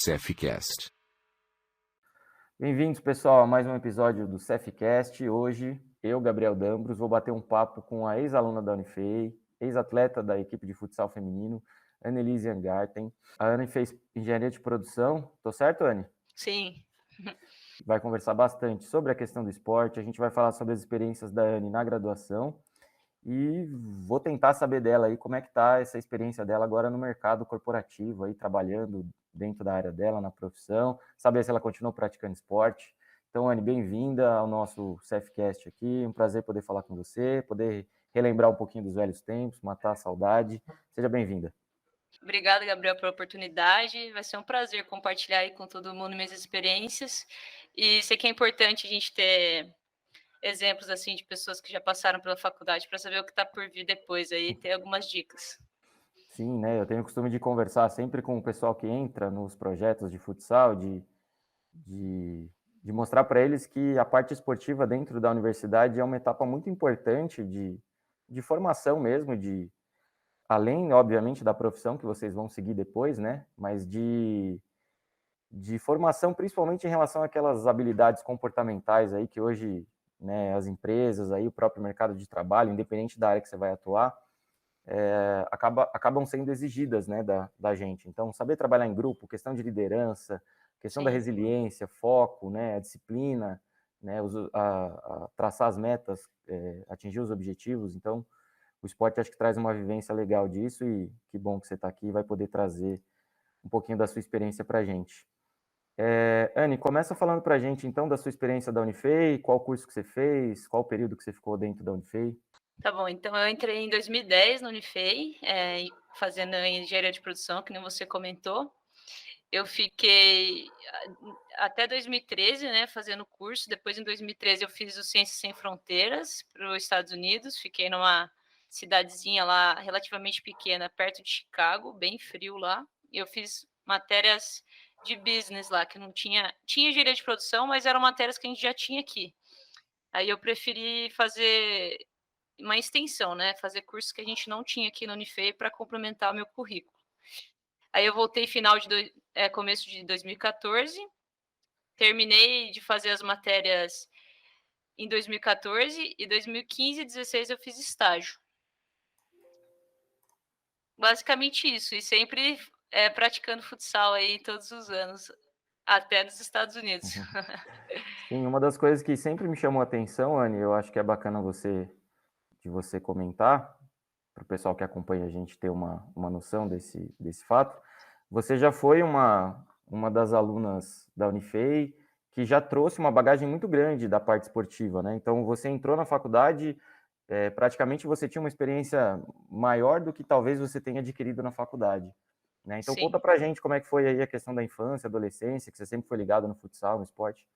Cefcast. Bem-vindos, pessoal, a mais um episódio do Cefcast. Hoje, eu, Gabriel Dambros, vou bater um papo com a ex-aluna da Unifei, ex-atleta da equipe de futsal feminino, Annelise Angarten. A Anne fez engenharia de produção, tô certo, Anne? Sim. Vai conversar bastante sobre a questão do esporte, a gente vai falar sobre as experiências da Anne na graduação e vou tentar saber dela aí como é que tá essa experiência dela agora no mercado corporativo, aí trabalhando dentro da área dela, na profissão, saber se ela continua praticando esporte. Então, Anne, bem-vinda ao nosso Cefcast aqui, um prazer poder falar com você, poder relembrar um pouquinho dos velhos tempos, matar a saudade. Seja bem-vinda. Obrigada, Gabriel, pela oportunidade. Vai ser um prazer compartilhar aí com todo mundo minhas experiências. E sei que é importante a gente ter exemplos assim de pessoas que já passaram pela faculdade para saber o que está por vir depois aí, ter algumas dicas. Sim, né? Eu tenho o costume de conversar sempre com o pessoal que entra nos projetos de futsal, de mostrar para eles que a parte esportiva dentro da universidade é uma etapa muito importante de formação mesmo, além, obviamente, da profissão que vocês vão seguir depois, né? Mas de formação, principalmente em relação àquelas habilidades comportamentais aí que hoje, né, as empresas, aí, o próprio mercado de trabalho, independente da área que você vai atuar, acabam sendo exigidas, né, da gente. Então, saber trabalhar em grupo, questão de liderança, questão da resiliência, foco, né, a disciplina, né, traçar as metas, atingir os objetivos. Então, o esporte acho que traz uma vivência legal disso e que bom que você está aqui e vai poder trazer um pouquinho da sua experiência para a gente. Anne, começa falando para a gente, então, da sua experiência da Unifei, qual curso que você fez, qual período que você ficou dentro da Unifei. Tá bom, então eu entrei em 2010 na Unifei, fazendo engenharia de produção, que nem você comentou. Eu fiquei até 2013, né, fazendo o curso. Depois, em 2013, eu fiz o Ciências Sem Fronteiras para os Estados Unidos. Fiquei numa cidadezinha lá, relativamente pequena, perto de Chicago, bem frio lá. E eu fiz matérias de business lá, que não tinha engenharia de produção, mas eram matérias que a gente já tinha aqui. Aí eu preferi fazer uma extensão, né, fazer cursos que a gente não tinha aqui na Unifei para complementar o meu currículo. Aí eu voltei começo de 2014, terminei de fazer as matérias em 2014 e 2015 e 2016 eu fiz estágio. Basicamente isso, e sempre praticando futsal aí todos os anos, até nos Estados Unidos. Sim, uma das coisas que sempre me chamou a atenção, Anne, eu acho que é bacana de você comentar, para o pessoal que acompanha a gente ter uma noção desse fato. Você já foi uma das alunas da Unifei que já trouxe uma bagagem muito grande da parte esportiva, né? Então, você entrou na faculdade, praticamente você tinha uma experiência maior do que talvez você tenha adquirido na faculdade, né? Então, conta pra gente como é que foi aí a questão da infância, adolescência, que você sempre foi ligado no futsal, no esporte.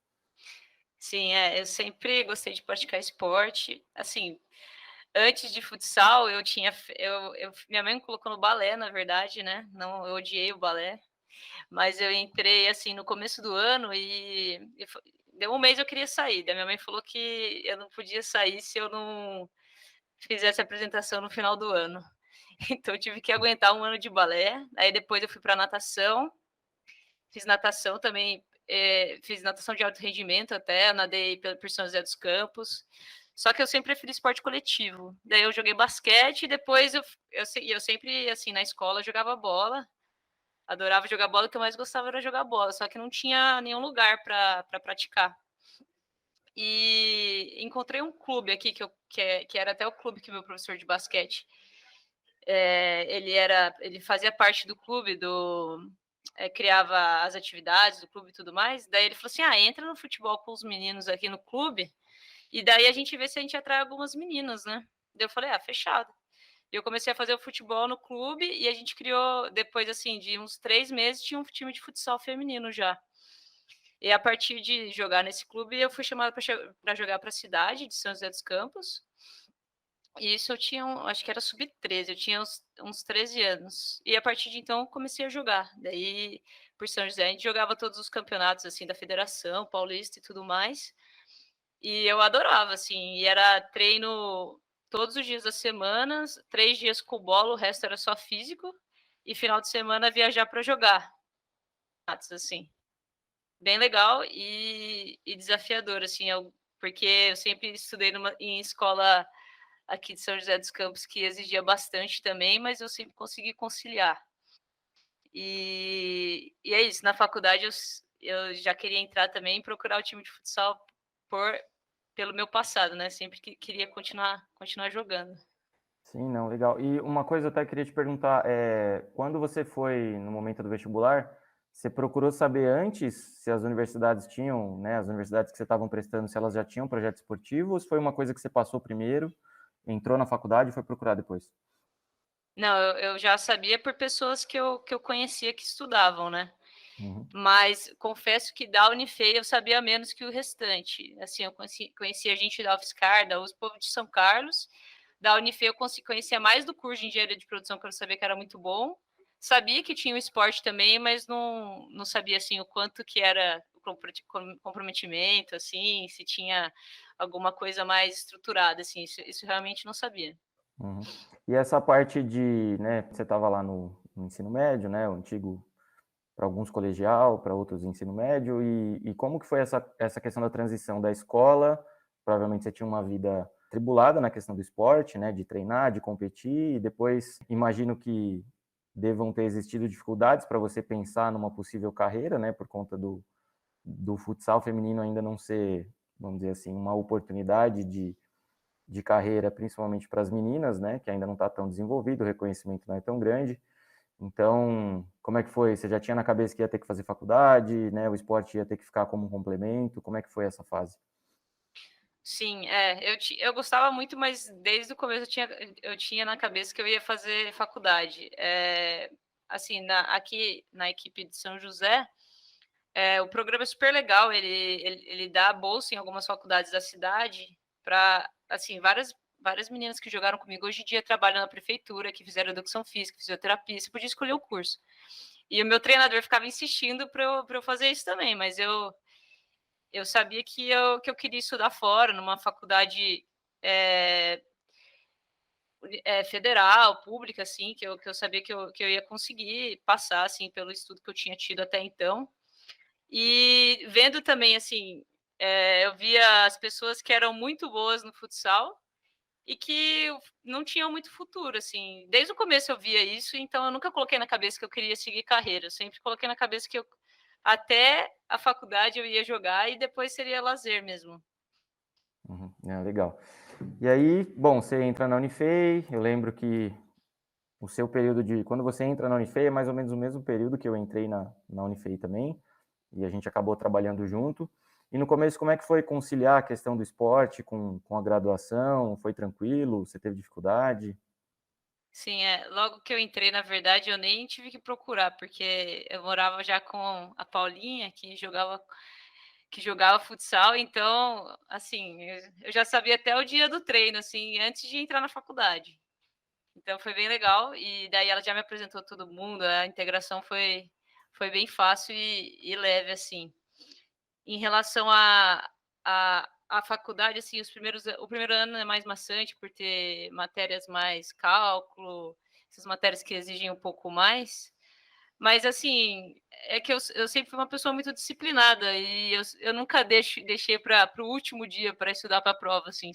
Sim, eu sempre gostei de praticar esporte. Assim, antes de futsal, minha mãe me colocou no balé, na verdade, né? Não, eu odiei o balé, mas eu entrei assim no começo do ano e deu um mês eu queria sair. Daí minha mãe falou que eu não podia sair se eu não fizesse a apresentação no final do ano. Então eu tive que aguentar um ano de balé. Aí depois eu fui para natação, fiz natação também. Fiz natação de alto rendimento até, nadei por São José dos Campos. Só que eu sempre preferi esporte coletivo. Daí eu joguei basquete e depois eu sempre, assim, na escola jogava bola. Adorava jogar bola, o que eu mais gostava era jogar bola, só que não tinha nenhum lugar para praticar. E encontrei um clube aqui, que era até o clube que meu professor de basquete, ele fazia parte do clube, criava as atividades do clube e tudo mais. Daí ele falou assim, entra no futebol com os meninos aqui no clube, e daí a gente vê se a gente atrai algumas meninas, né? Daí eu falei, fechado. E eu comecei a fazer o futebol no clube e a gente criou, depois assim, de uns 3 meses, tinha um time de futsal feminino já. E a partir de jogar nesse clube, eu fui chamada para jogar para a cidade de São José dos Campos. E isso eu tinha, acho que era sub-13, eu tinha uns 13 anos. E a partir de então, comecei a jogar. Daí, por São José, a gente jogava todos os campeonatos, assim, da Federação Paulista e tudo mais. E eu adorava, assim, e era treino todos os dias da semana, 3 dias com bola, o resto era só físico, e final de semana viajar para jogar. assim. Bem legal e desafiador, assim, porque eu sempre estudei em escola aqui de São José dos Campos que exigia bastante também, mas eu sempre consegui conciliar. E é isso, na faculdade eu já queria entrar também e procurar o time de futsal pelo meu passado, né? Sempre que queria continuar jogando. Sim, não, legal. E uma coisa eu até queria te perguntar, quando você foi no momento do vestibular, você procurou saber antes se as universidades tinham, né, as universidades que você estavam prestando, se elas já tinham projeto esportivo, ou se foi uma coisa que você passou primeiro, entrou na faculdade e foi procurar depois? Não, eu já sabia por pessoas que eu conhecia que estudavam, né? Uhum, Mas confesso que da Unifei eu sabia menos que o restante. Assim, eu conhecia gente da UFSCar, da USP, povo de São Carlos. Da Unifei eu conhecia mais do curso de engenharia de produção, que eu sabia que era muito bom. Sabia que tinha o esporte também, mas não sabia assim o quanto que era o comprometimento, assim, se tinha alguma coisa mais estruturada, assim, isso realmente não sabia. uhum. E essa parte de, né, você estava lá no ensino médio, né, o antigo para alguns colegial, para outros ensino médio, e como que foi essa questão da transição da escola? Provavelmente você tinha uma vida tribulada na questão do esporte, né, de treinar, de competir, e depois imagino que devam ter existido dificuldades para você pensar numa possível carreira, né, por conta do futsal feminino ainda não ser, vamos dizer assim, uma oportunidade de carreira, principalmente para as meninas, né, que ainda não está tão desenvolvido, o reconhecimento não é tão grande. Então, como é que foi? Você já tinha na cabeça que ia ter que fazer faculdade, né? O esporte ia ter que ficar como um complemento? Como é que foi essa fase? Sim, eu gostava muito, mas desde o começo eu tinha na cabeça que eu ia fazer faculdade. Assim, aqui na equipe de São José, o programa é super legal, ele dá bolsa em algumas faculdades da cidade para, assim, várias meninas que jogaram comigo hoje em dia trabalham na prefeitura, que fizeram educação física, fisioterapia, você podia escolher o curso. E o meu treinador ficava insistindo para eu fazer isso também, mas eu sabia que eu queria estudar fora, numa faculdade é, federal, pública, assim, que eu sabia que eu ia conseguir passar, assim, pelo estudo que eu tinha tido até então. E vendo também, assim, eu via as pessoas que eram muito boas no futsal e que não tinham muito futuro, assim. Desde o começo eu via isso, então eu nunca coloquei na cabeça que eu queria seguir carreira. Eu sempre coloquei na cabeça que até a faculdade eu ia jogar e depois seria lazer mesmo. Uhum, legal. E aí, bom, você entra na Unifei, eu lembro que o seu período de... Quando você entra na Unifei é mais ou menos o mesmo período que eu entrei na Unifei também, e a gente acabou trabalhando junto. E no começo, como é que foi conciliar a questão do esporte com a graduação? Foi tranquilo? Você teve dificuldade? Sim, logo que eu entrei, na verdade, eu nem tive que procurar, porque eu morava já com a Paulinha, que jogava futsal, então, assim, eu já sabia até o dia do treino, assim, antes de entrar na faculdade. Então foi bem legal, e daí ela já me apresentou todo mundo, a integração foi bem fácil e leve, assim. Em relação à faculdade, assim, o primeiro ano é mais maçante por ter matérias mais cálculo, essas matérias que exigem um pouco mais. Mas, assim, é que eu sempre fui uma pessoa muito disciplinada e eu nunca deixei para o último dia para estudar para a prova, assim,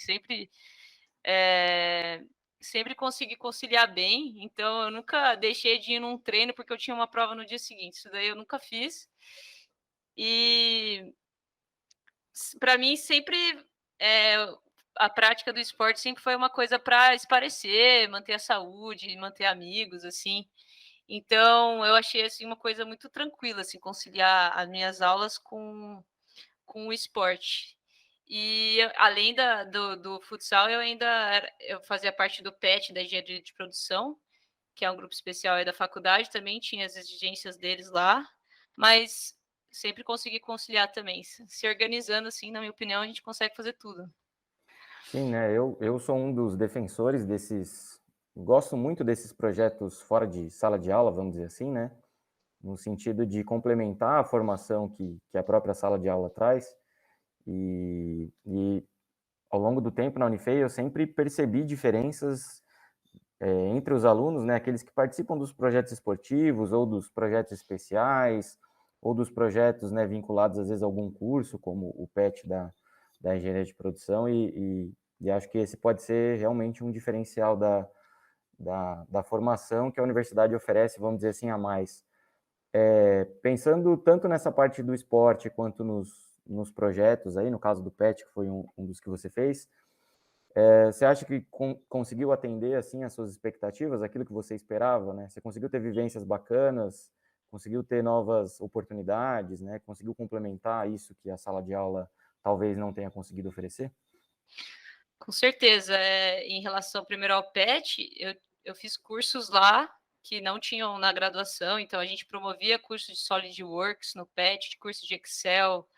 é, sempre consegui conciliar bem. Então, eu nunca deixei de ir num treino porque eu tinha uma prova no dia seguinte. Isso daí eu nunca fiz. E para mim sempre é, a prática do esporte sempre foi uma coisa para esparecer, manter a saúde, manter amigos, assim. Então eu achei assim uma coisa muito tranquila, assim, conciliar as minhas aulas com o esporte. E além do futsal, eu fazia parte do PET, da engenharia de produção, que é um grupo especial aí da faculdade, também tinha as exigências deles lá, mas sempre consegui conciliar também. Se organizando, assim, na minha opinião, a gente consegue fazer tudo. Sim, né? Eu sou um dos defensores desses. Gosto muito desses projetos fora de sala de aula, vamos dizer assim, né? No sentido de complementar a formação que a própria sala de aula traz. E ao longo do tempo na Unifei eu sempre percebi diferenças entre os alunos, né? Aqueles que participam dos projetos esportivos ou dos projetos especiais, ou dos projetos, né, vinculados às vezes a algum curso, como o PET da engenharia de produção, e acho que esse pode ser realmente um diferencial da formação que a universidade oferece, vamos dizer assim, a mais. Pensando tanto nessa parte do esporte quanto nos projetos aí, no caso do PET, que foi um dos que você fez, você acha que conseguiu atender assim as suas expectativas, aquilo que você esperava, né? Você conseguiu ter vivências bacanas, conseguiu ter novas oportunidades, né? Conseguiu complementar isso que a sala de aula talvez não tenha conseguido oferecer? Com certeza. Em relação primeiro ao PET, eu fiz cursos lá que não tinham na graduação, então a gente promovia curso de SolidWorks no PET, curso de Excel,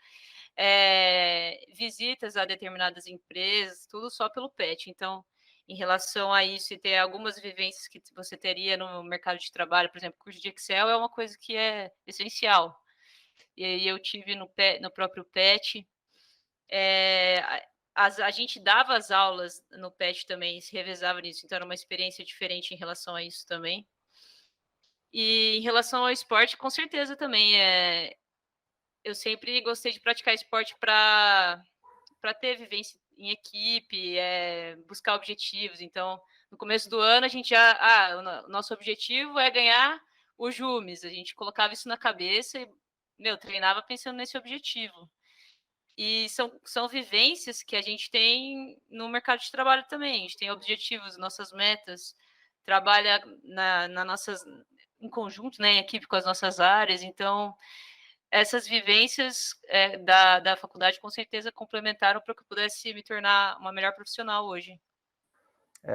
visitas a determinadas empresas, tudo só pelo PET. Então, em relação a isso e ter algumas vivências que você teria no mercado de trabalho, por exemplo, curso de Excel é uma coisa que é essencial. E aí eu tive no próprio PET. A gente dava as aulas no PET também, se revezava nisso, então era uma experiência diferente em relação a isso também. E em relação ao esporte, com certeza também, eu sempre gostei de praticar esporte para ter vivência em equipe, buscar objetivos. Então, no começo do ano, a gente já. O nosso objetivo é ganhar o Jumes. A gente colocava isso na cabeça e, treinava pensando nesse objetivo. E são vivências que a gente tem no mercado de trabalho também. A gente tem objetivos, nossas metas, trabalha nossas, em conjunto, né, em equipe com as nossas áreas. Então, essas vivências da faculdade com certeza complementaram para que eu pudesse me tornar uma melhor profissional hoje.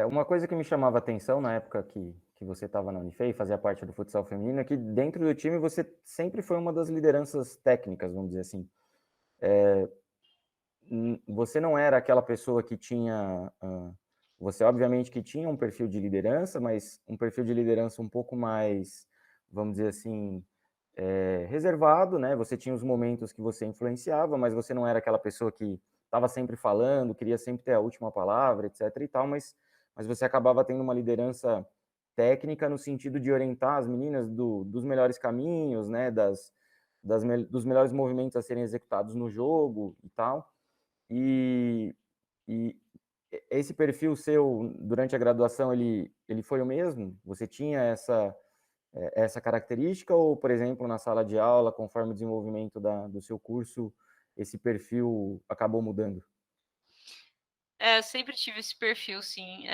Uma coisa que me chamava atenção na época que você estava na Unifei, fazia parte do futsal feminino, é que dentro do time você sempre foi uma das lideranças técnicas, vamos dizer assim. Você não era aquela pessoa que tinha. Você, obviamente, que tinha um perfil de liderança, mas um perfil de liderança um pouco mais, vamos dizer assim, reservado, né? Você tinha os momentos que você influenciava, mas você não era aquela pessoa que estava sempre falando, queria sempre ter a última palavra, etc. e tal, mas você acabava tendo uma liderança técnica no sentido de orientar as meninas dos melhores caminhos, né? Dos melhores movimentos a serem executados no jogo e tal. E, e esse perfil seu durante a graduação ele foi o mesmo? Você tinha essa característica ou, por exemplo, na sala de aula, conforme o desenvolvimento do seu curso, esse perfil acabou mudando? Eu sempre tive esse perfil, sim.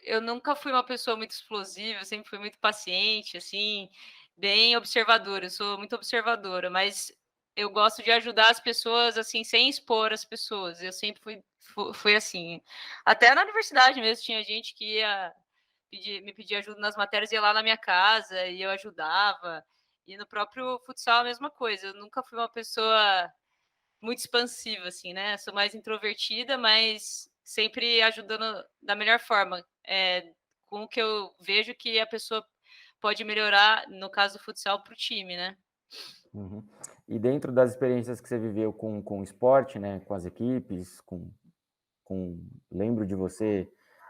Eu nunca fui uma pessoa muito explosiva, eu sempre fui muito paciente, assim, bem observadora. Eu sou muito observadora, mas eu gosto de ajudar as pessoas, assim, sem expor as pessoas. Eu sempre fui assim. Até na universidade mesmo, tinha gente que ia me pedir ajuda nas matérias, ia lá na minha casa e eu ajudava. E no próprio futsal, a mesma coisa. Eu nunca fui uma pessoa muito expansiva, assim, né? Sou mais introvertida, mas sempre ajudando da melhor forma, com o que eu vejo que a pessoa pode melhorar, no caso do futsal, para o time, né? Uhum. E dentro das experiências que você viveu com o esporte, né, com as equipes, lembro de você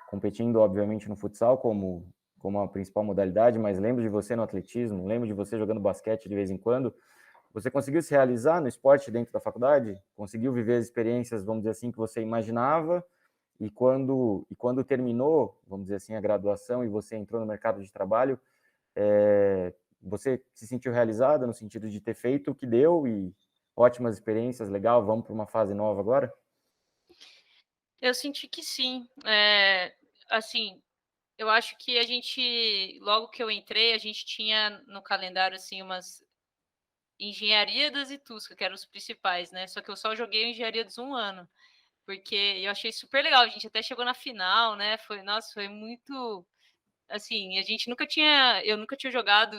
competindo, obviamente, no futsal como a principal modalidade, mas lembro de você no atletismo, lembro de você jogando basquete de vez em quando. Você conseguiu se realizar no esporte dentro da faculdade? Conseguiu viver as experiências, vamos dizer assim, que você imaginava? E quando terminou, vamos dizer assim, a graduação e você entrou no mercado de trabalho, você se sentiu realizada no sentido de ter feito o que deu e ótimas experiências, legal, vamos para uma fase nova agora? Eu senti que sim. Assim, eu acho que a gente, logo que eu entrei, a gente tinha no calendário, assim, umas engenharia das Itusca, que eram os principais, né? Só que eu só joguei engenharia dos 1 ano, porque eu achei super legal. A gente até chegou na final, né? Nossa, foi muito. Assim, eu nunca tinha jogado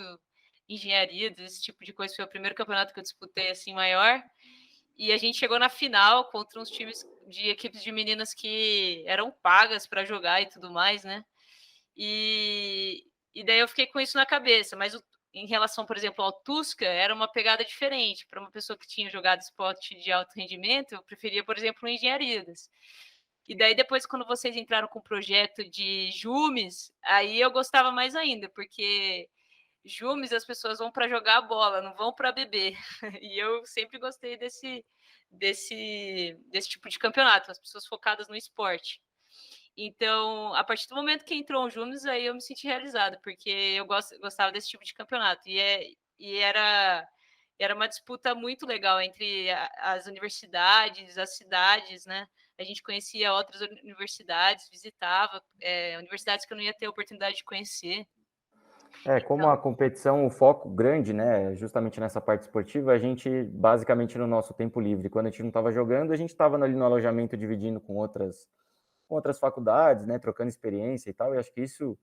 engenharia, desse tipo de coisa. Foi o primeiro campeonato que eu disputei, assim, maior. E a gente chegou na final contra uns times de equipes de meninas que eram pagas para jogar e tudo mais, né? E daí eu fiquei com isso na cabeça. Mas em relação, por exemplo, ao Tusca, era uma pegada diferente. Para uma pessoa que tinha jogado esporte de alto rendimento, eu preferia, por exemplo, engenharias. E daí, depois, quando vocês entraram com o projeto de Jumes, aí eu gostava mais ainda, porque Jumes as pessoas vão para jogar a bola, não vão para beber. E eu sempre gostei desse tipo de campeonato, as pessoas focadas no esporte. Então, a partir do momento que entrou o Jumes, aí eu me senti realizada, porque eu gostava desse tipo de campeonato. E era uma disputa muito legal entre as universidades, as cidades, né? A gente conhecia outras universidades, visitava universidades que eu não ia ter a oportunidade de conhecer. Como a competição, o foco grande, né, justamente nessa parte esportiva, a gente, basicamente, no nosso tempo livre, quando a gente não estava jogando, a gente estava ali no alojamento dividindo com outras faculdades, né, trocando experiência e tal, e acho que isso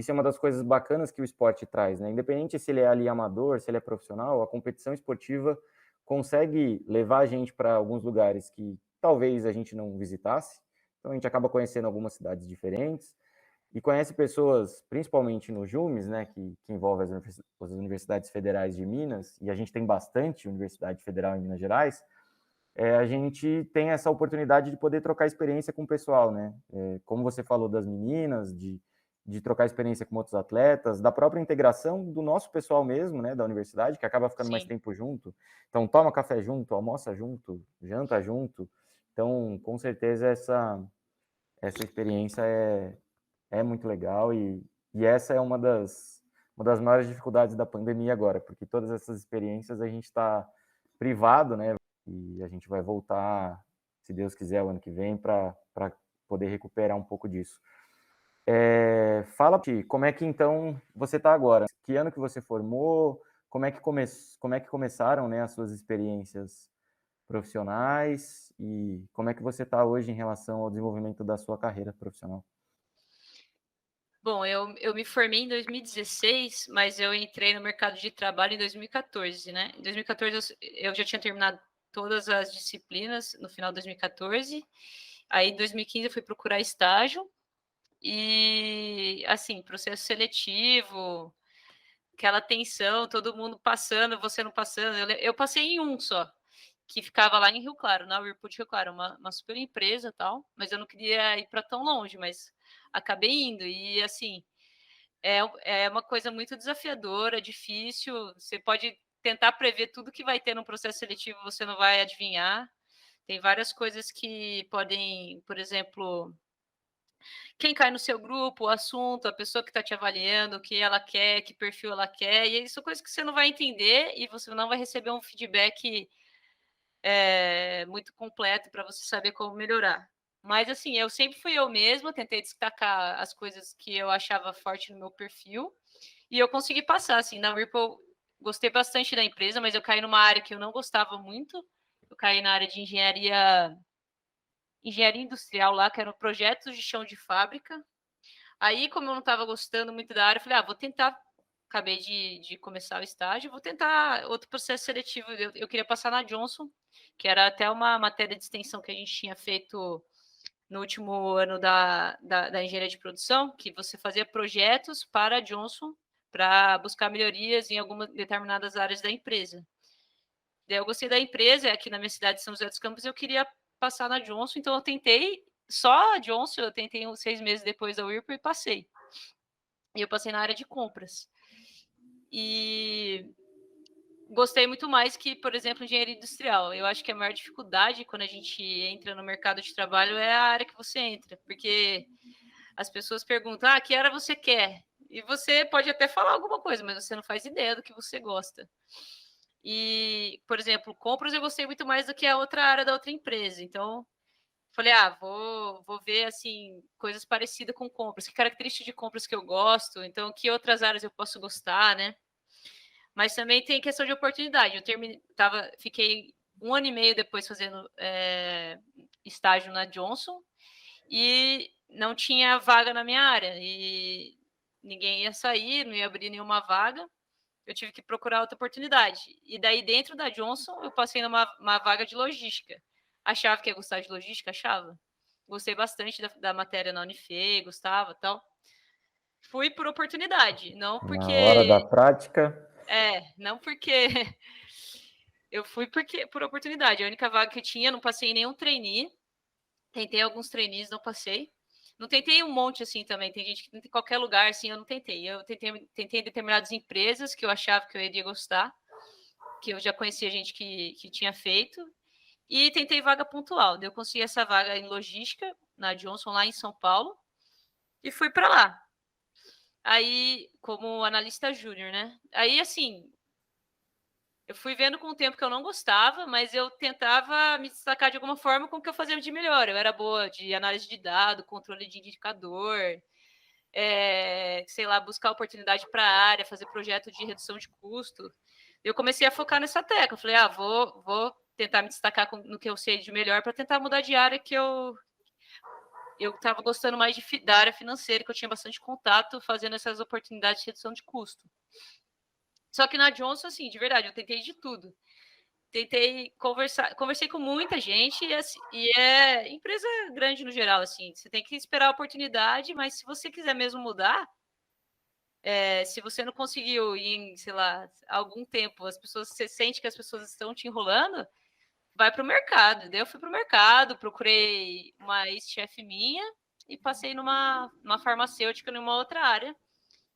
é uma das coisas bacanas que o esporte traz, né, independente se ele é ali amador, se ele é profissional, a competição esportiva consegue levar a gente para alguns lugares que talvez a gente não visitasse, então a gente acaba conhecendo algumas cidades diferentes, e conhece pessoas, principalmente no JUMES, né, que envolve as universidades federais de Minas, e a gente tem bastante universidade federal em Minas Gerais, a gente tem essa oportunidade de poder trocar experiência com o pessoal, né? Como você falou das meninas, de trocar experiência com outros atletas, da própria integração do nosso pessoal mesmo, né, da universidade, que acaba ficando mais tempo junto. Então, toma café junto, almoça junto, janta junto. Então, com certeza, essa experiência é muito legal e essa é uma das maiores dificuldades da pandemia agora, porque todas essas experiências a gente está privado, né? E a gente vai voltar, se Deus quiser, o ano que vem, para poder recuperar um pouco disso. Fala, como é que então você está agora? Que ano que você formou? Como é que começaram, né, as suas experiências profissionais e como é que você está hoje em relação ao desenvolvimento da sua carreira profissional? Bom, eu me formei em 2016, mas eu entrei no mercado de trabalho em 2014, né? Em 2014 eu já tinha terminado todas as disciplinas no final de 2014. Aí em 2015 eu fui procurar estágio e, assim, processo seletivo, aquela tensão, todo mundo passando, você não passando. Eu passei em um só, que ficava lá em Rio Claro, na Whirlpool de Rio Claro, uma super empresa tal, mas eu não queria ir para tão longe, mas acabei indo. E, assim, é uma coisa muito desafiadora, difícil. Você pode tentar prever tudo que vai ter no processo seletivo, você não vai adivinhar. Tem várias coisas que podem, por exemplo, quem cai no seu grupo, o assunto, a pessoa que está te avaliando, o que ela quer, que perfil ela quer, e isso são coisas que você não vai entender e você não vai receber um feedback muito completo para você saber como melhorar. Mas, assim, eu sempre fui eu mesma, tentei destacar as coisas que eu achava forte no meu perfil, e eu consegui passar, assim, na Ripple, gostei bastante da empresa, mas eu caí numa área que eu não gostava muito, eu caí na área de engenharia industrial lá, que eram projetos de chão de fábrica. Aí, como eu não estava gostando muito da área, eu falei, vou tentar, acabei de começar o estágio, vou tentar outro processo seletivo. Eu queria passar na Johnson, que era até uma matéria de extensão que a gente tinha feito no último ano da engenharia de produção, que você fazia projetos para a Johnson para buscar melhorias em algumas determinadas áreas da empresa. Daí eu gostei da empresa, aqui na minha cidade de São José dos Campos, eu queria passar na Johnson, então eu tentei, só a Johnson, eu tentei uns 6 meses depois da Whirlpool e passei. E eu passei na área de compras. E gostei muito mais que, por exemplo, engenharia industrial. Eu acho que a maior dificuldade quando a gente entra no mercado de trabalho é a área que você entra, porque as pessoas perguntam, que área você quer? E você pode até falar alguma coisa, mas você não faz ideia do que você gosta. E, por exemplo, compras eu gostei muito mais do que a outra área da outra empresa. Então, falei, vou ver, assim, coisas parecidas com compras. Que características de compras que eu gosto? Então, que outras áreas eu posso gostar, né? Mas também tem questão de oportunidade. Fiquei 1 ano e meio depois fazendo estágio na Johnson e não tinha vaga na minha área. E ninguém ia sair, não ia abrir nenhuma vaga. Eu tive que procurar outra oportunidade. E daí, dentro da Johnson, eu passei numa vaga de logística. Achava que ia gostar de logística? Achava. Gostei bastante da matéria na Unifei, gostava tal. Fui por oportunidade, não Na hora da porque... prática, Não porque... Eu fui por oportunidade. A única vaga que eu tinha, não passei em nenhum trainee. Tentei alguns trainees, não passei. Não tentei um monte assim também. Tem gente que tenta em qualquer lugar, assim, eu não tentei. Eu tentei em determinadas empresas que eu achava que eu iria gostar, que eu já conhecia gente que tinha feito, e tentei vaga pontual. Eu consegui essa vaga em logística, na Johnson, lá em São Paulo, e fui para lá. Aí, como analista júnior, né? Aí, assim, eu fui vendo com o tempo que eu não gostava, mas eu tentava me destacar de alguma forma com o que eu fazia de melhor. Eu era boa de análise de dado, controle de indicador, sei lá, buscar oportunidade para a área, fazer projeto de redução de custo. Eu comecei a focar nessa tecla. Falei, vou tentar me destacar no que eu sei de melhor para tentar mudar de área que eu estava gostando mais da área financeira, que eu tinha bastante contato fazendo essas oportunidades de redução de custo. Só que na Johnson, assim, de verdade, eu tentei de tudo. Tentei conversei com muita gente e é empresa grande no geral, assim. Você tem que esperar a oportunidade, mas se você quiser mesmo mudar, se você não conseguiu em, sei lá, algum tempo, você sente que as pessoas estão te enrolando, vai para o mercado. Daí eu fui para o mercado, procurei uma ex-chefe minha e passei numa farmacêutica, numa outra área,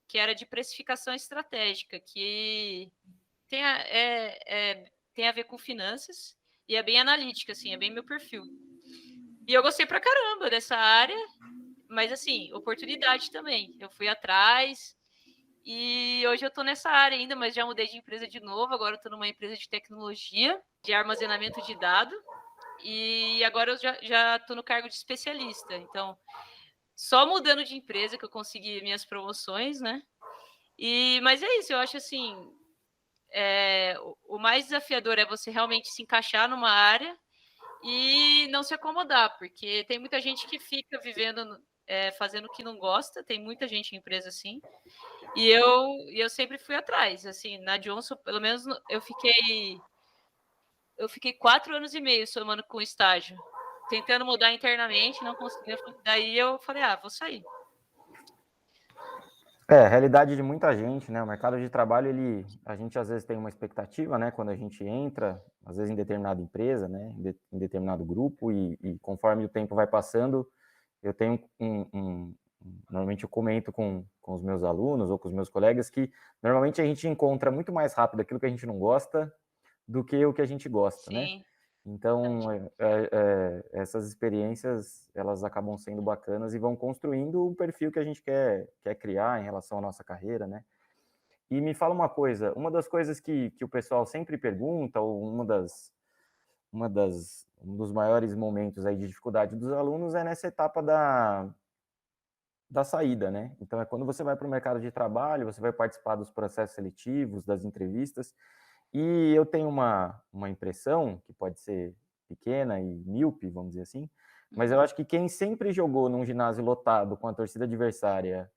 que era de precificação estratégica, que tem a ver com finanças e é bem analítica, assim, é bem meu perfil. E eu gostei pra caramba dessa área, mas assim, oportunidade também. Eu fui atrás e hoje eu tô nessa área ainda, mas já mudei de empresa de novo. Agora eu tô numa empresa de tecnologia, de armazenamento de dados. E agora eu já tô no cargo de especialista. Então, só mudando de empresa que eu consegui minhas promoções, né? Mas é isso, eu acho assim, o mais desafiador é você realmente se encaixar numa área e não se acomodar, porque tem muita gente que fica vivendo, fazendo o que não gosta, tem muita gente em empresa assim, e eu sempre fui atrás, assim, na Johnson, pelo menos eu fiquei 4 anos e meio somando com estágio, tentando mudar internamente, não conseguia, daí eu falei, vou sair. A realidade de muita gente, né? O mercado de trabalho, a gente às vezes tem uma expectativa, né? Quando a gente entra, às vezes em determinada empresa, né? Em determinado grupo, e conforme o tempo vai passando, eu tenho normalmente eu comento com os meus alunos ou com os meus colegas que normalmente a gente encontra muito mais rápido aquilo que a gente não gosta do que o que a gente gosta, Sim. né? Então, essas experiências, elas acabam sendo bacanas e vão construindo um perfil que a gente quer criar em relação à nossa carreira, né? E me fala uma coisa, uma das coisas que o pessoal sempre pergunta, ou um dos maiores momentos aí de dificuldade dos alunos é nessa etapa da saída, né? Então, é quando você vai para o mercado de trabalho, você vai participar dos processos seletivos, das entrevistas, e eu tenho uma impressão, que pode ser pequena e míope, vamos dizer assim, mas eu acho que quem sempre jogou num ginásio lotado com a torcida adversária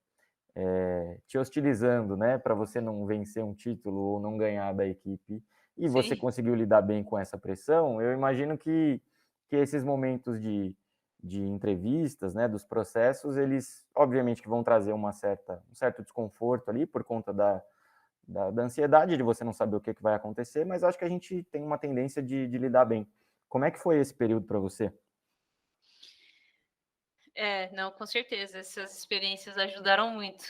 te hostilizando, né, para você não vencer um título ou não ganhar da equipe, e você conseguiu lidar bem com essa pressão, eu imagino que esses momentos de entrevistas, né, dos processos, eles obviamente que vão trazer um certo desconforto ali por conta da ansiedade de você não saber o que vai acontecer, mas acho que a gente tem uma tendência de lidar bem. Como é que foi esse período para você? Não, com certeza, essas experiências ajudaram muito.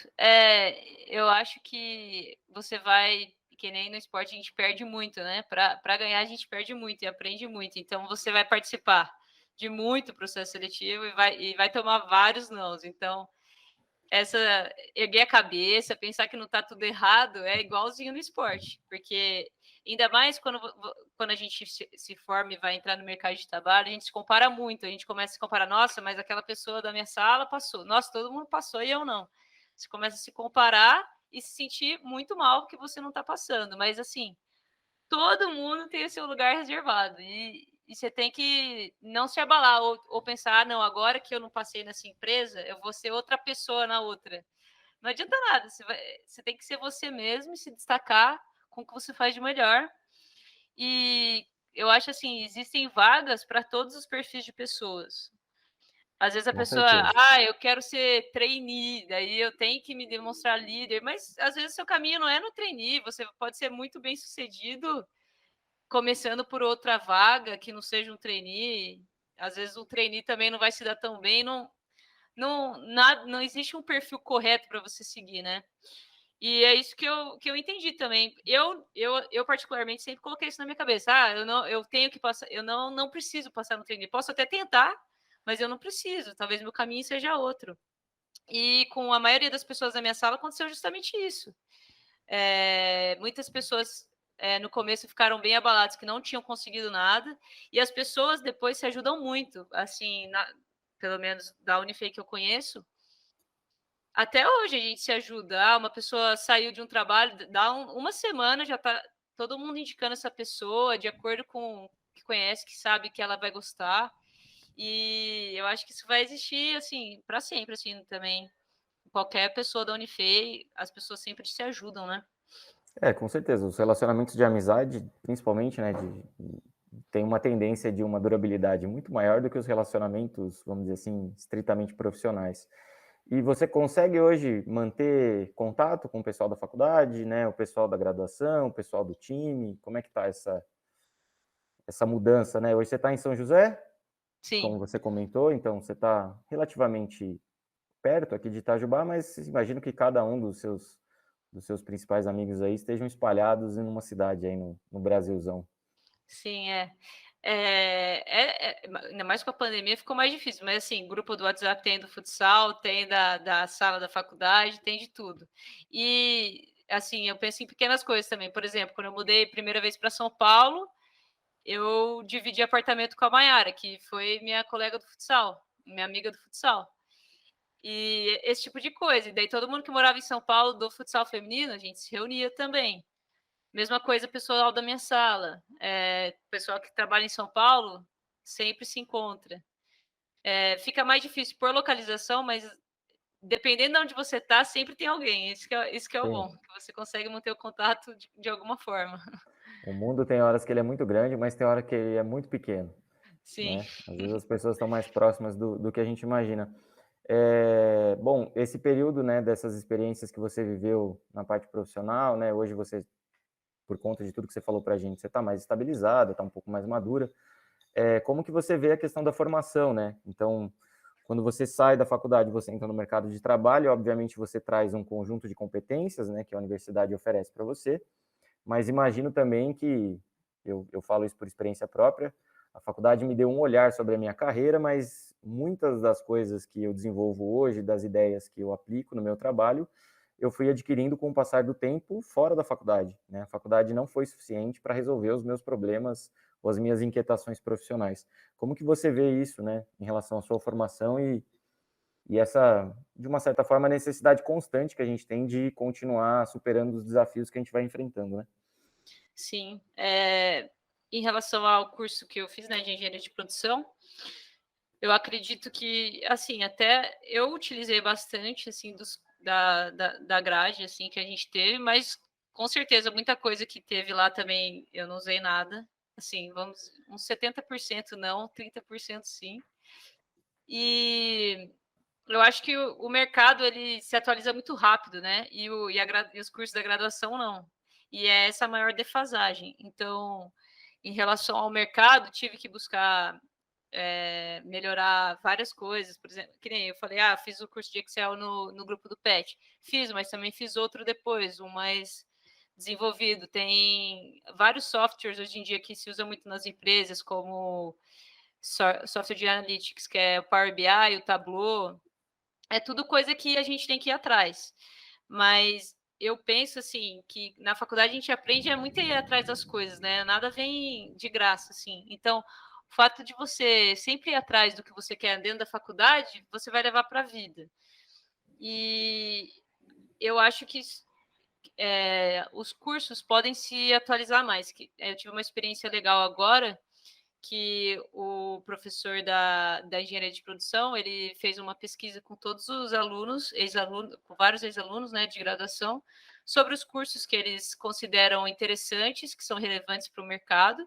Eu acho que você vai, que nem no esporte, a gente perde muito, né? Para ganhar, a gente perde muito e aprende muito. Então, você vai participar de muito processo seletivo e vai tomar vários nãos. Então, erguer a cabeça, pensar que não está tudo errado, é igualzinho no esporte, porque ainda mais quando a gente se forma e vai entrar no mercado de trabalho, a gente se compara muito, a gente começa a se comparar, nossa, mas aquela pessoa da minha sala passou, nossa, todo mundo passou e eu não. Você começa a se comparar e se sentir muito mal porque você não está passando, mas assim, todo mundo tem o seu lugar reservado e você tem que não se abalar ou pensar, não, agora que eu não passei nessa empresa, eu vou ser outra pessoa na outra. Não adianta nada, você tem que ser você mesmo e se destacar com o que você faz de melhor. E eu acho assim, existem vagas para todos os perfis de pessoas. Às vezes a Com pessoa, certeza. eu quero ser trainee, daí eu tenho que me demonstrar líder, mas às vezes o seu caminho não é no trainee, você pode ser muito bem sucedido começando por outra vaga que não seja um trainee. Às vezes o trainee também não vai se dar tão bem, não não existe um perfil correto para você seguir, né? E é isso que eu entendi também. Eu particularmente sempre coloquei isso na minha cabeça. Eu tenho que passar, eu não preciso passar no trainee. Posso até tentar, mas eu não preciso. Talvez meu caminho seja outro. E com a maioria das pessoas da minha sala aconteceu justamente isso. Muitas pessoas no começo ficaram bem abaladas, que não tinham conseguido nada, e as pessoas depois se ajudam muito, assim, pelo menos da Unifei que eu conheço, até hoje a gente se ajuda. Uma pessoa saiu de um trabalho, dá uma semana, já tá todo mundo indicando essa pessoa, de acordo com o que conhece, que sabe que ela vai gostar, e eu acho que isso vai existir, assim, para sempre, assim, também. Qualquer pessoa da Unifei, as pessoas sempre se ajudam, né? Com certeza. Os relacionamentos de amizade, principalmente, né, tem uma tendência de uma durabilidade muito maior do que os relacionamentos, vamos dizer assim, estritamente profissionais. E você consegue hoje manter contato com o pessoal da faculdade, né, o pessoal da graduação, o pessoal do time? Como é que está essa mudança, né? Hoje você está em São José, Sim. como você comentou, então você está relativamente perto aqui de Itajubá, mas imagino que cada um dos seus principais amigos aí estejam espalhados em uma cidade aí no Brasilzão. Sim, ainda mais com a pandemia ficou mais difícil, mas assim, grupo do WhatsApp tem do futsal, tem da sala da faculdade, tem de tudo. E assim, eu penso em pequenas coisas também. Por exemplo, quando eu mudei primeira vez para São Paulo, eu dividi apartamento com a Mayara, que foi minha colega do futsal, minha amiga do futsal. E esse tipo de coisa. E daí todo mundo que morava em São Paulo do futsal feminino, a gente se reunia também. Mesma coisa pessoal da minha sala. Pessoal que trabalha em São Paulo sempre se encontra. Fica mais difícil por localização, mas dependendo de onde você está, sempre tem alguém. Isso que é o Sim. bom, que você consegue manter o contato de alguma forma. O mundo tem horas que ele é muito grande, mas tem hora que ele é muito pequeno, Sim, né? Às vezes as pessoas estão mais próximas do que a gente imagina. Bom, esse período, né, dessas experiências que você viveu na parte profissional, né, hoje você, por conta de tudo que você falou para a gente, você está mais estabilizada, está um pouco mais madura. Como que você vê a questão da formação, né? Então, quando você sai da faculdade, você entra no mercado de trabalho, obviamente você traz um conjunto de competências, né, que a universidade oferece para você, mas imagino também que, eu falo isso por experiência própria, a faculdade me deu um olhar sobre a minha carreira, mas muitas das coisas que eu desenvolvo hoje, das ideias que eu aplico no meu trabalho, eu fui adquirindo com o passar do tempo fora da faculdade, né? A faculdade não foi suficiente para resolver os meus problemas ou as minhas inquietações profissionais. Como que você vê isso, né, em relação à sua formação e essa, de uma certa forma, necessidade constante que a gente tem de continuar superando os desafios que a gente vai enfrentando, né? sim. Em relação ao curso que eu fiz, né, de engenharia de produção, eu acredito que, assim, até eu utilizei bastante, assim, da grade, assim, que a gente teve, mas com certeza muita coisa que teve lá também eu não usei nada. Assim, vamos, uns 70% não, 30% sim. E eu acho que o mercado ele se atualiza muito rápido, né? E os cursos da graduação não. E é essa a maior defasagem. Então, em relação ao mercado, tive que buscar melhorar várias coisas, por exemplo, que nem eu falei, fiz o curso de Excel no grupo do PET, fiz, mas também fiz outro depois, um mais desenvolvido. Tem vários softwares hoje em dia que se usa muito nas empresas, como software de analytics, que é o Power BI, o Tableau, é tudo coisa que a gente tem que ir atrás. Mas eu penso assim que na faculdade a gente aprende muito a ir atrás das coisas, né? Nada vem de graça, assim. Então, o fato de você sempre ir atrás do que você quer dentro da faculdade, você vai levar para a vida. E eu acho que os cursos podem se atualizar mais. Eu tive uma experiência legal agora que o professor da engenharia de produção, ele fez uma pesquisa com todos os alunos, ex-alunos, com vários ex-alunos, né, de graduação, sobre os cursos que eles consideram interessantes, que são relevantes para o mercado,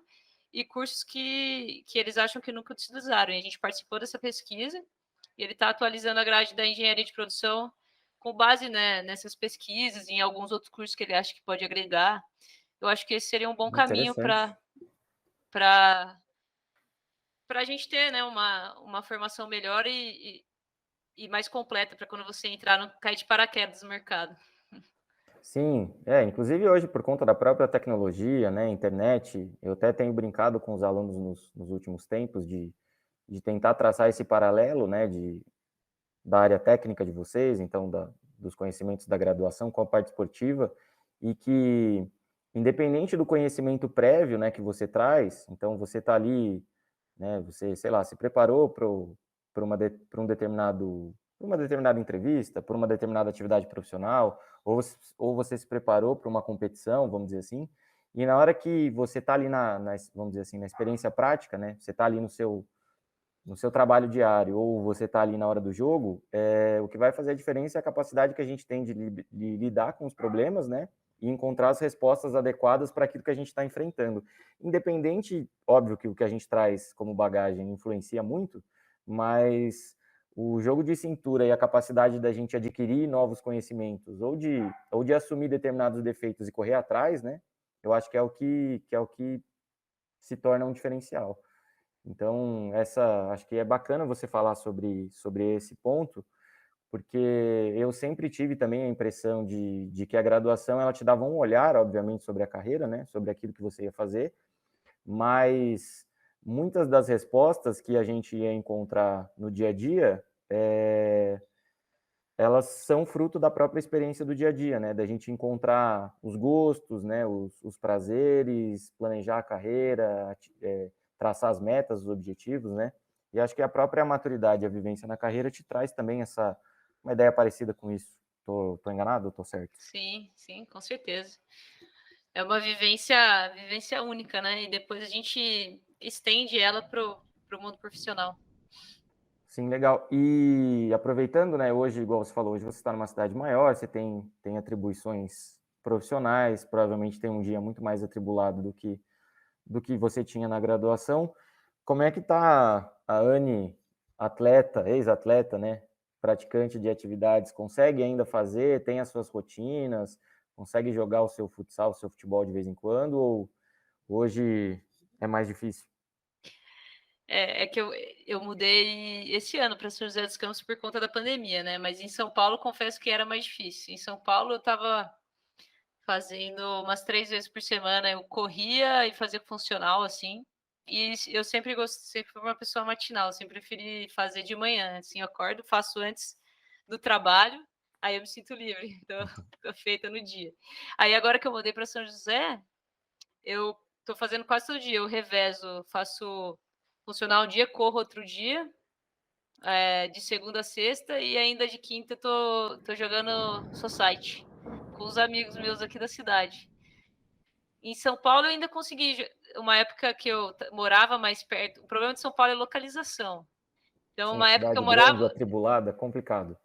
e cursos que eles acham que nunca utilizaram. E a gente participou dessa pesquisa, e ele está atualizando a grade da engenharia de produção com base, né, nessas pesquisas e em alguns outros cursos que ele acha que pode agregar. Eu acho que esse seria um bom caminho Interessante. para a gente ter, né, uma formação melhor e mais completa para quando você entrar, não cair de paraquedas no mercado. Sim, inclusive hoje por conta da própria tecnologia, né, internet, eu até tenho brincado com os alunos nos últimos tempos de tentar traçar esse paralelo, né, da área técnica de vocês, então dos conhecimentos da graduação com a parte esportiva, e que independente do conhecimento prévio, né, que você traz, então você está ali, né, você, sei lá, se preparou para um determinado uma determinada entrevista, por uma determinada atividade profissional, ou você se preparou para uma competição, vamos dizer assim, e na hora que você está ali vamos dizer assim, na experiência prática, né, você está ali no seu trabalho diário, ou você está ali na hora do jogo, o que vai fazer a diferença é a capacidade que a gente tem de lidar com os problemas, né, e encontrar as respostas adequadas para aquilo que a gente está enfrentando. Independente, óbvio que o que a gente traz como bagagem influencia muito, mas o jogo de cintura e a capacidade da gente adquirir novos conhecimentos ou de assumir determinados defeitos e correr atrás, né, eu acho que é o que se torna um diferencial. Então, acho que é bacana você falar sobre esse ponto, porque eu sempre tive também a impressão de que a graduação ela te dava um olhar, obviamente, sobre a carreira, né, sobre aquilo que você ia fazer, mas muitas das respostas que a gente ia encontrar no dia a dia, elas são fruto da própria experiência do dia a dia, né, da gente encontrar os gostos, né, os prazeres, planejar a carreira, traçar as metas, os objetivos, né? E acho que a própria maturidade, a vivência na carreira te traz também uma ideia parecida com isso. Tô enganado ou tô certo? Sim, sim, com certeza. É uma vivência única, né? E depois a gente estende ela pro mundo profissional. Sim, legal. E aproveitando, né, hoje, igual você falou, hoje você está numa cidade maior, você tem atribuições profissionais, provavelmente tem um dia muito mais atribulado do que você tinha na graduação. Como é que tá a Anne, atleta, ex-atleta, né? Praticante de atividades, consegue ainda fazer, tem as suas rotinas, consegue jogar o seu futsal, o seu futebol de vez em quando, ou hoje é mais difícil? É que eu mudei esse ano para São José dos Campos por conta da pandemia, né? Mas em São Paulo, confesso que era mais difícil. Em São Paulo, eu estava fazendo umas 3 vezes por semana. Eu corria e fazia funcional, assim. E eu sempre fui uma pessoa matinal, sempre preferi fazer de manhã. Assim, eu acordo, faço antes do trabalho, aí eu me sinto livre. Então, tô feita no dia. Aí agora que eu mudei para São José, eu tô fazendo quase todo dia. Eu revezo, faço funcional um dia, corro outro dia, de segunda a sexta, e ainda de quinta tô jogando society com os amigos meus aqui da cidade. Em São Paulo eu ainda consegui, uma época que eu morava mais perto. O problema de São Paulo é localização. Então, Sim, cidade grande, atribulada, complicado.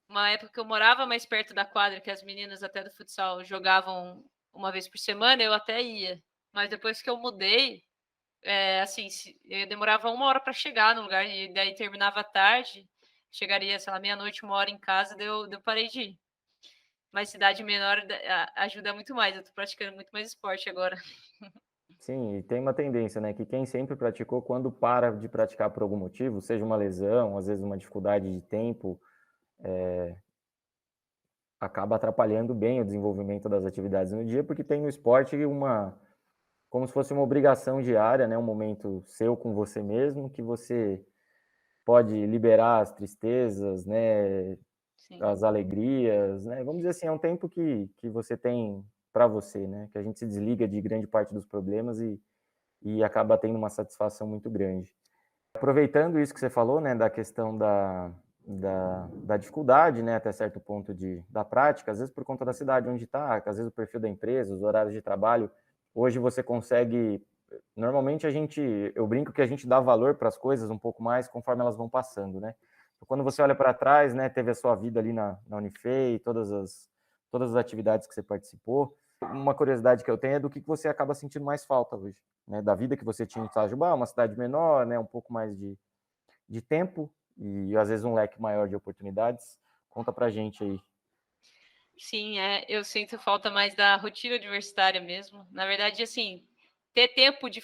uma época que eu morava mais perto da quadra, que as meninas até do futsal jogavam uma vez por semana, eu até ia. Mas depois que eu mudei, assim, eu demorava 1 hora para chegar no lugar, e daí terminava à tarde, chegaria, sei lá, meia-noite, 1 hora em casa, daí eu parei de ir. Mas cidade menor ajuda muito mais, eu tô praticando muito mais esporte agora. Sim, e tem uma tendência, né, que quem sempre praticou, quando para de praticar por algum motivo, seja uma lesão, às vezes uma dificuldade de tempo, acaba atrapalhando bem o desenvolvimento das atividades no dia, porque tem no esporte como se fosse uma obrigação diária, né, um momento seu com você mesmo, que você pode liberar as tristezas, né, Sim. as alegrias, né, vamos dizer assim, é um tempo que você tem para você, né, que a gente se desliga de grande parte dos problemas e acaba tendo uma satisfação muito grande. Aproveitando isso que você falou, né, da questão da dificuldade, né, até certo ponto da prática, às vezes por conta da cidade onde está, às vezes o perfil da empresa, os horários de trabalho, hoje você consegue, normalmente eu brinco que a gente dá valor para as coisas um pouco mais conforme elas vão passando, né? Então, quando você olha para trás, né, teve a sua vida ali na Unifei, todas as atividades que você participou, uma curiosidade que eu tenho é do que você acaba sentindo mais falta hoje, né? Da vida que você tinha em Itajubá, uma cidade menor, né? Um pouco mais de tempo e às vezes um leque maior de oportunidades. Conta pra gente aí. Sim, eu sinto falta mais da rotina universitária mesmo. Na verdade, assim, ter tempo de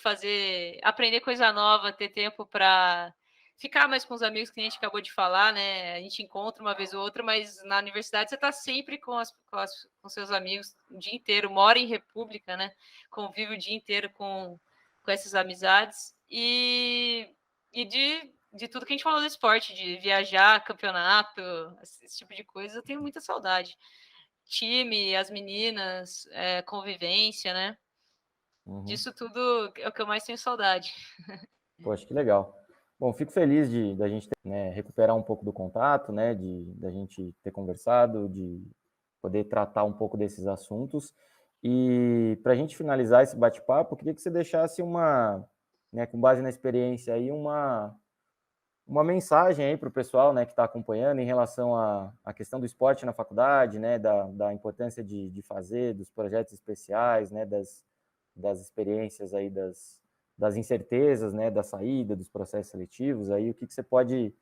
aprender coisa nova, ter tempo para ficar mais com os amigos que a gente acabou de falar, né? A gente encontra uma vez ou outra, mas na universidade você está sempre com seus amigos o dia inteiro, mora em república, né? Convive o dia inteiro com essas amizades e de tudo que a gente falou do esporte, de viajar, campeonato, esse tipo de coisa, eu tenho muita saudade. Time, as meninas, convivência, né? Disso tudo é o que eu mais tenho saudade. Poxa, que legal. Bom, fico feliz da gente recuperar um pouco do contato, né, da gente ter conversado, de poder tratar um pouco desses assuntos. E para a gente finalizar esse bate-papo, eu queria que você deixasse com base na experiência aí, uma mensagem aí para o pessoal, né, que está acompanhando em relação à questão do esporte na faculdade, né, da importância de fazer, dos projetos especiais, né, das experiências aí, das incertezas, né, da saída, dos processos seletivos, aí o que você pode,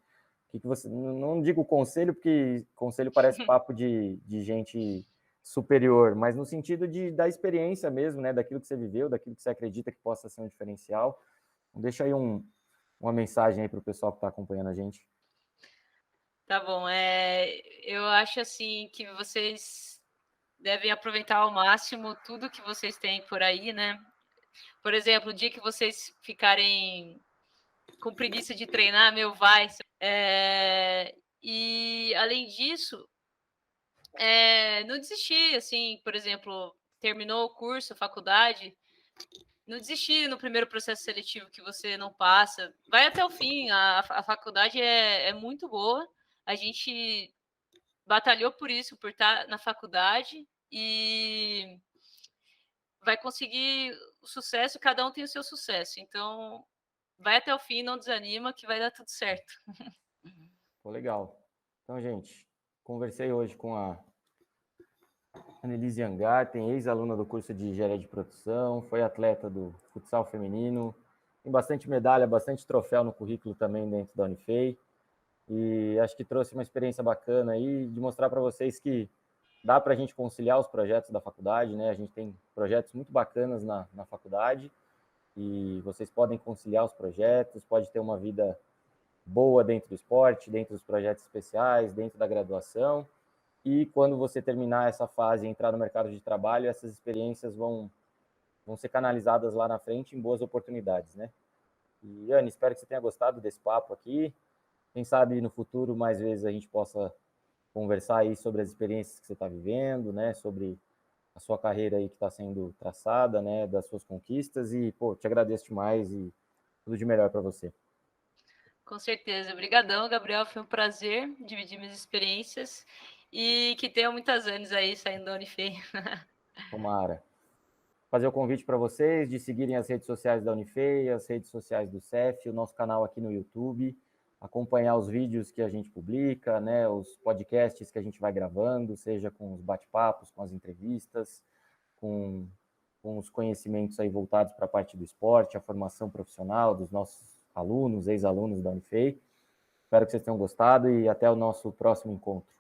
o que você, não digo conselho, porque conselho parece papo de gente superior, mas no sentido da experiência mesmo, né, daquilo que você viveu, daquilo que você acredita que possa ser um diferencial. Então, deixa aí uma mensagem aí para o pessoal que está acompanhando a gente. Tá bom, eu acho assim que vocês devem aproveitar ao máximo tudo que vocês têm por aí, né? Por exemplo, o dia que vocês ficarem com preguiça de treinar, vai. E além disso, não desistir, assim, por exemplo, terminou o curso, a faculdade, não desistir no primeiro processo seletivo que você não passa, vai até o fim, a faculdade é muito boa, a gente batalhou por isso, por estar na faculdade e vai conseguir o sucesso, cada um tem o seu sucesso, então vai até o fim, não desanima que vai dar tudo certo. Pô, legal. Então, gente, conversei hoje com a Annelise Angarten, ex-aluna do curso de Engenharia de Produção, foi atleta do futsal feminino, tem bastante medalha, bastante troféu no currículo também dentro da Unifei, e acho que trouxe uma experiência bacana aí de mostrar para vocês que dá para a gente conciliar os projetos da faculdade, né? A gente tem projetos muito bacanas na faculdade e vocês podem conciliar os projetos, pode ter uma vida boa dentro do esporte, dentro dos projetos especiais, dentro da graduação. E quando você terminar essa fase e entrar no mercado de trabalho, essas experiências vão ser canalizadas lá na frente em boas oportunidades, né? E, Anne, espero que você tenha gostado desse papo aqui. Quem sabe no futuro, mais vezes, a gente possa conversar aí sobre as experiências que você está vivendo, né? Sobre a sua carreira aí que está sendo traçada, né? Das suas conquistas. E, pô, te agradeço demais e tudo de melhor para você. Com certeza. Obrigadão, Gabriel. Foi um prazer dividir minhas experiências e que tenham muitos anos aí saindo da Unifei. Tomara. Fazer o convite para vocês de seguirem as redes sociais da Unifei, as redes sociais do CEF, o nosso canal aqui no YouTube, acompanhar os vídeos que a gente publica, né, os podcasts que a gente vai gravando, seja com os bate-papos, com as entrevistas, com os conhecimentos aí voltados para a parte do esporte, a formação profissional dos nossos alunos, ex-alunos da Unifei. Espero que vocês tenham gostado e até o nosso próximo encontro.